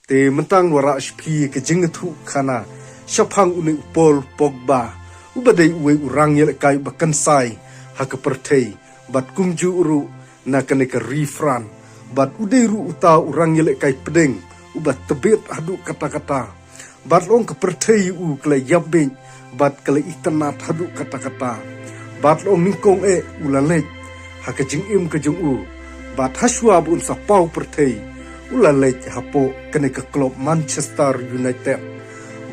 te mentang wara shpi ke jingetu kana syapang uni Paul Pogba ubadai uwe urang yele kai bakansai haka pertei bat kumju uru na kane ke refran bat udai ru uta urang yele kai pedeng ubat tebet adu kata-kata bat long ke pertei u kele yabbing bat kele itanat adu kata-kata bat long ningkong ulalej haka jingim ke jungu bat haswa bun sa pau pertei ulalej hapo kene ke klub Manchester United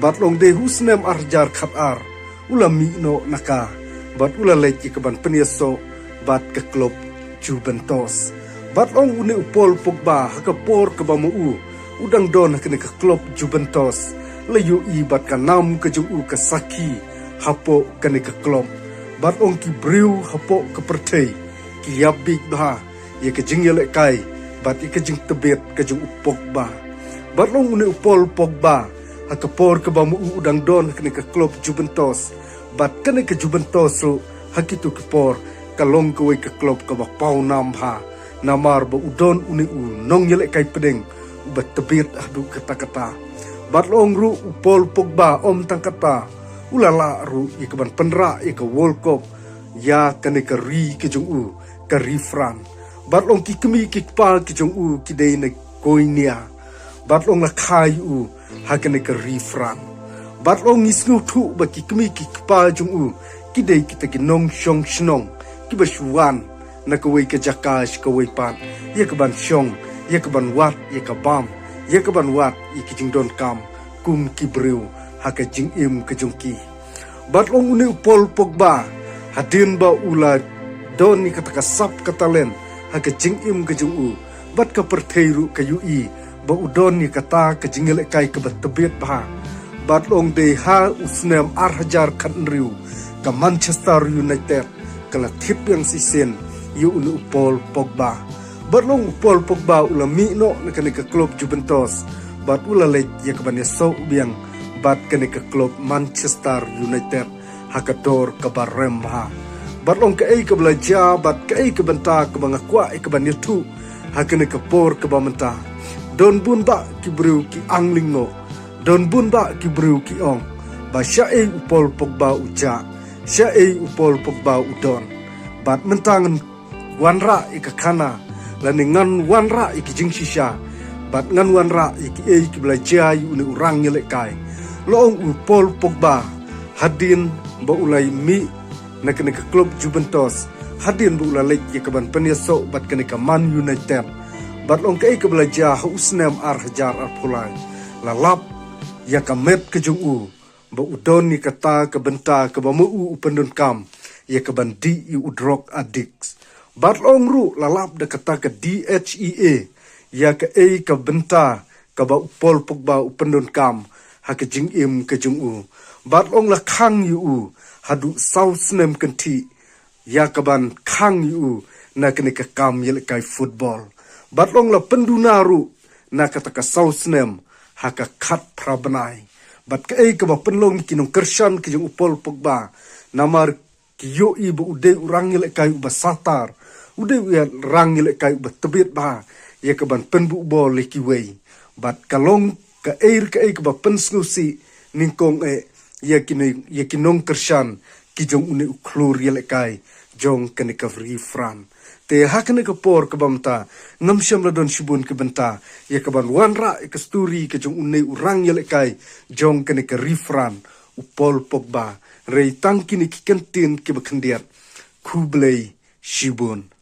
bat long de husnem arjar khatar ulami no naka bat ulalej ke ban penyeso bat ke klub Juventus bat long uni Paul Pogba haka por ke bamu udang don kene ke klub Juventus layu i bat kanam ke jungu ke saki hapo kene ke klub bat long ki briu hapo ke pertei ki yabik bah ye ke jingyele kai bat i ke jing tebet ke jung Pogba bat long uni Paul Pogba haka por ke bamu udang don kene ke klub Juventus bat kene ke Juventus ro hakitu ke por kalong ke we ke klub ke ba pau nam ha namar ba udon uni nong yele kai pedeng bat tebet adu kata-kata bat long ru Paul Pogba om tangkata ulala ru ye ke ban penra ye ke World Cup ya kene ke ri ke jung ke refran bat long ki kemi ki pal ki jong ki dei na koinia bat long la khai ha kene ke refran bat long ngisnu thu ba ki kemi ki pal jong ki dei kita ki nong shong shnong ki ba shuan na ko wei ke jakash ko wei pan ye ke ban shong ye ke ban wat ye ke bam ye ke ban wat ye ki jing don kam kum ki breu ha ke jing im ke jong ki bat long uni Paul Pogba hadin ba ula don ni kata kasap katalen haka jing im ke jung bat ka pertheiru ke ui ba udon ni kata ke jingele kai ke batebet bah bat long de ha usnem arhajar khanriu ka Manchester United kala thip yang sisen yu unu Paul Pogba bat long Paul Pogba ulami no ne ke klub Juventus bat ulale ye ke ban so biang bat kene ke klub Manchester United haka dor ke barem ha bat long ke ke belajar bat ke benta ke bangakwa ke banitu hakene ke por ke bamenta don bun ba ki breu ki angling no don bun ba ki breu ki ong ba sha Paul Pogba uja sha Paul Pogba udon bat mentangan wanra ke kana laningan wanra ke jingshisha bat ngan wanra ki belajar uni urang yele kai long Paul Pogba hadin ba ulai mi na kene ke klub Juventus hadin bu lalej ye ke ban penyeso bat kene ke Man United bat long ke belajar usnem arhajar arpulai lalap ya kamet ke jungu ba udon ni kata ke benta ke bamu upendun kam ye ke ban di udrok addicts bat long ru lalap de kata ke DHEA ya ke benta ke ba Paul Pogba upendun kam ha ke jing im ke jungu bat long la khang yu hadu South nem kenti ya kaban khang yu na kene ke kam yele kai football bat long la pendunaru na kata ka South nem haka khat prabanai bat ke ba penlong kinong kershan ke jung Paul Pogba namar ki yo ibu ude urang yele kai basatar ude rang yele kai batebet ba ya kaban penbu bol ki wei bat kalong ke ba pensnusi ningkong ya kinong kershan ki jong uni uklur yele kai jong kene ka refran te hakene ka por ke bamta namsham la don shibun ke benta ya ka ban wanra ke sturi ke jong uni urang yele kai jong kene ka refran Paul Pogba rei tang kini ki kentin ke bakhendiat kublei shibun